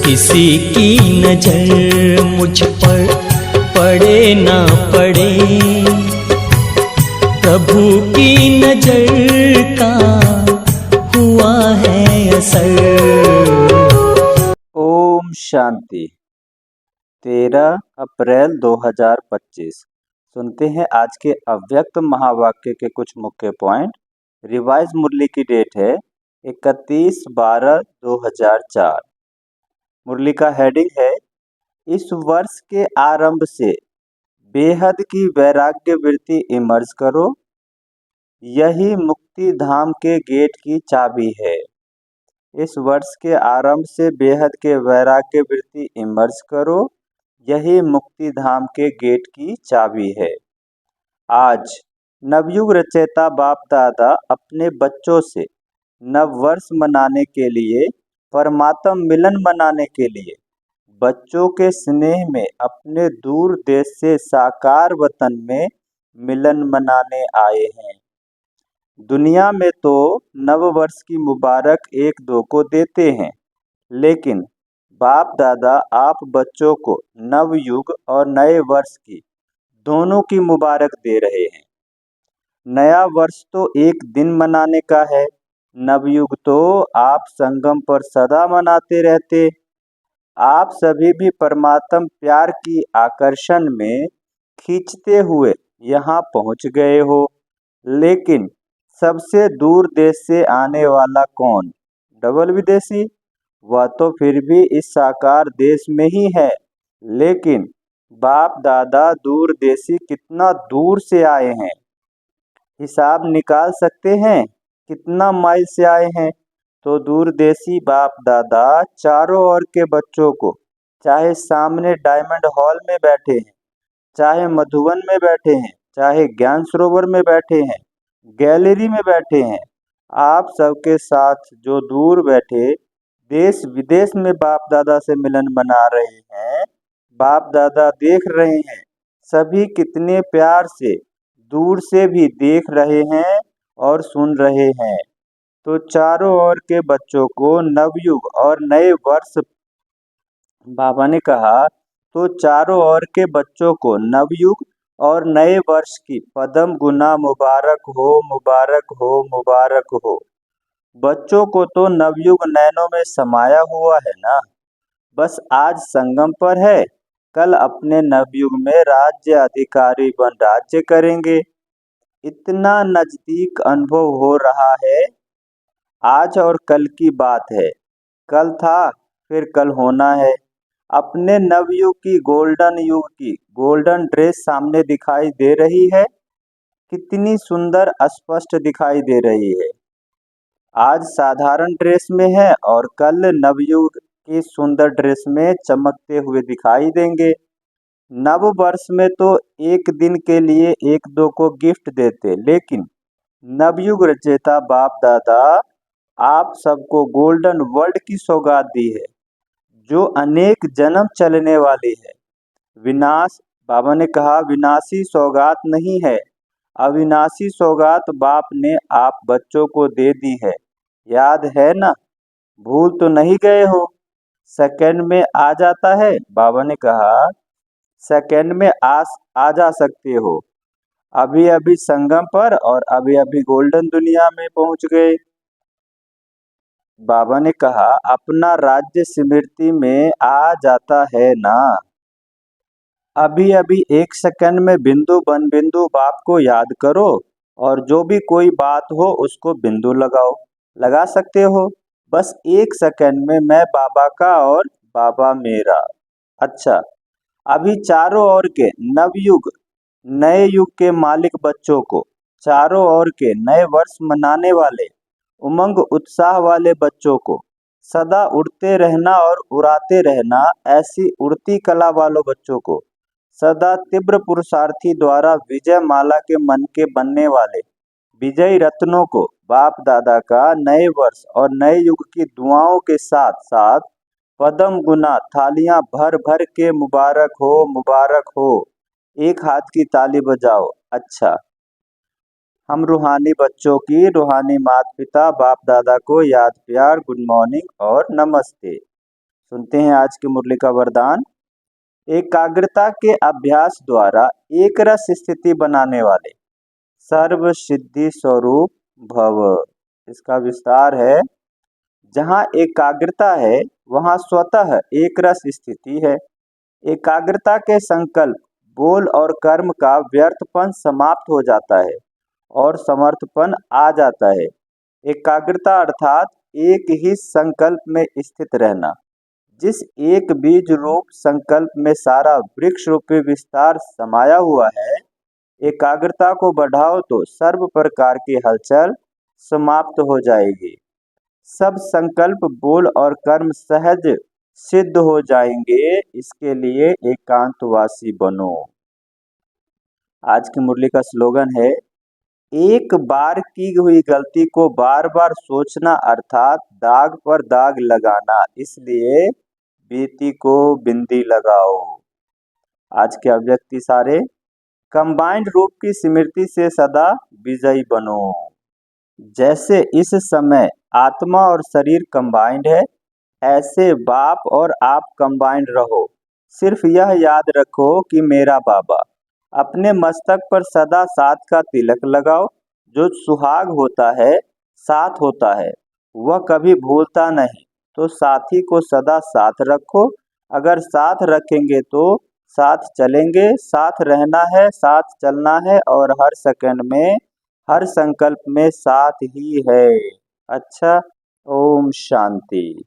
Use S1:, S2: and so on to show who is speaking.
S1: किसी की नजर मुझ पर पड़े ना पड़े, प्रभु की नजर का हुआ है असर।
S2: ओम शांति। 13 अप्रैल 2025। सुनते हैं आज के अव्यक्त महावाक्य के कुछ मुख्य पॉइंट। रिवाइज मुरली की डेट है 31/12/2004। मुरली का हेडिंग है, इस वर्ष के आरंभ से बेहद की वैराग्य वृत्ति इमर्ज करो, यही मुक्ति धाम के गेट की चाबी है। इस वर्ष के आरंभ से बेहद के वैराग्य वृत्ति इमर्ज करो, यही मुक्ति धाम के गेट की चाबी है। आज नवयुग रचयिता बाप दादा अपने बच्चों से नव वर्ष मनाने के लिए, परमात्म मिलन मनाने के लिए बच्चों के स्नेह में अपने दूर देश से साकार वतन में मिलन मनाने आए हैं। दुनिया में तो नव वर्ष की मुबारक एक दो को देते हैं, लेकिन बाप दादा आप बच्चों को नव युग और नए वर्ष की दोनों की मुबारक दे रहे हैं। नया वर्ष तो एक दिन मनाने का है, नवयुग तो आप संगम पर सदा मनाते रहते। आप सभी भी परमात्म प्यार की आकर्षण में खींचते हुए यहाँ पहुँच गए हो, लेकिन सबसे दूर देश से आने वाला कौन? डबल विदेशी। वह तो फिर भी इस साकार देश में ही है, लेकिन बाप दादा दूर देशी कितना दूर से आए हैं? हिसाब निकाल सकते हैं कितना माइल से आए हैं? तो दूरदेशी बाप दादा चारों ओर के बच्चों को, चाहे सामने डायमंड हॉल में बैठे हैं, चाहे मधुबन में बैठे हैं, चाहे ज्ञान सरोवर में बैठे हैं, गैलरी में बैठे हैं, आप सबके साथ जो दूर बैठे देश विदेश में बाप दादा से मिलन मना रहे हैं, बाप दादा देख रहे हैं सभी कितने प्यार से दूर से भी देख रहे हैं और सुन रहे हैं। तो चारों ओर के बच्चों को नवयुग और नए वर्ष, बाबा ने कहा, तो चारों ओर के बच्चों को नवयुग और नए वर्ष की पदम गुना मुबारक हो, मुबारक हो, मुबारक हो। बच्चों को तो नवयुग नैनों में समाया हुआ है ना, बस आज संगम पर है, कल अपने नवयुग में राज्य अधिकारी बन राज्य करेंगे। इतना नजदीक अनुभव हो रहा है। आज और कल की बात है, कल था फिर कल होना है। अपने नवयुग की गोल्डन युग की गोल्डन ड्रेस सामने दिखाई दे रही है, कितनी सुंदर स्पष्ट दिखाई दे रही है। आज साधारण ड्रेस में है और कल नवयुग की सुंदर ड्रेस में चमकते हुए दिखाई देंगे। नव वर्ष में तो एक दिन के लिए एक दो को गिफ्ट देते, लेकिन नवयुग रचयिता बाप दादा आप सबको गोल्डन वर्ल्ड की सौगात दी है, जो अनेक जन्म चलने वाली है। विनाश, बाबा ने कहा, विनाशी सौगात नहीं है, अविनाशी सौगात बाप ने आप बच्चों को दे दी है। याद है ना? भूल तो नहीं गए हो? सेकंड में आ जाता है, बाबा ने कहा सेकंड में आ जा सकते हो। अभी अभी संगम पर और अभी अभी गोल्डन दुनिया में पहुंच गए। बाबा ने कहा अपना राज्य स्मृति में आ जाता है ना। अभी अभी एक सेकंड में बिंदु बन बिंदु बाप को याद करो और जो भी कोई बात हो उसको बिंदु लगाओ, लगा सकते हो। बस एक सेकंड में मैं बाबा का और बाबा मेरा। अच्छा, अभी चारों ओर के नवयुग नए युग के मालिक बच्चों को, चारों ओर के नए वर्ष मनाने वाले उमंग उत्साह वाले बच्चों को, सदा उड़ते रहना और उड़ाते रहना ऐसी उड़ती कला वालों बच्चों को, सदा तीव्र पुरुषार्थी द्वारा विजय माला के मन के बनने वाले विजयी रत्नों को बाप दादा का नए वर्ष और नए युग की दुआओं के साथ साथ पदम गुना थालियां भर भर के मुबारक हो, मुबारक हो। एक हाथ की ताली बजाओ। अच्छा, हम रूहानी बच्चों की रूहानी माता पिता बाप दादा को याद प्यार गुड मॉर्निंग और नमस्ते। सुनते हैं आज की मुरली का वरदान। एकाग्रता के अभ्यास द्वारा एक रस स्थिति बनाने वाले सर्व सिद्धि स्वरूप भव। इसका विस्तार है, जहाँ एकाग्रता है वहाँ स्वतः एक रस स्थिति है। एकाग्रता के संकल्प, बोल और कर्म का व्यर्थपन समाप्त हो जाता है और समर्थपन आ जाता है। एकाग्रता अर्थात एक ही संकल्प में स्थित रहना। जिस एक बीज रूप संकल्प में सारा वृक्ष रूपी विस्तार समाया हुआ है, एकाग्रता को बढ़ाओ तो सर्व प्रकार की हलचल समाप्त हो जाएगी। सब संकल्प, बोल और कर्म सहज सिद्ध हो जाएंगे। इसके लिए एकांतवासी बनो। आज की मुरली का स्लोगन है, एक बार की हुई गलती को बार बार सोचना अर्थात दाग पर दाग लगाना, इसलिए बीती को बिंदी लगाओ। आज के अव्यक्ति सारे, कंबाइंड रूप की स्मृति से सदा विजयी बनो। जैसे इस समय आत्मा और शरीर कंबाइंड है, ऐसे बाप और आप कंबाइंड रहो। सिर्फ यह याद रखो कि मेरा बाबा। अपने मस्तक पर सदा साथ का तिलक लगाओ। जो सुहाग होता है, साथ होता है, वह कभी भूलता नहीं। तो साथी को सदा साथ रखो। अगर साथ रखेंगे तो साथ चलेंगे। साथ रहना है, साथ चलना है और हर सेकंड में, हर संकल्प में साथ ही है। अच्छा, ओम शांति।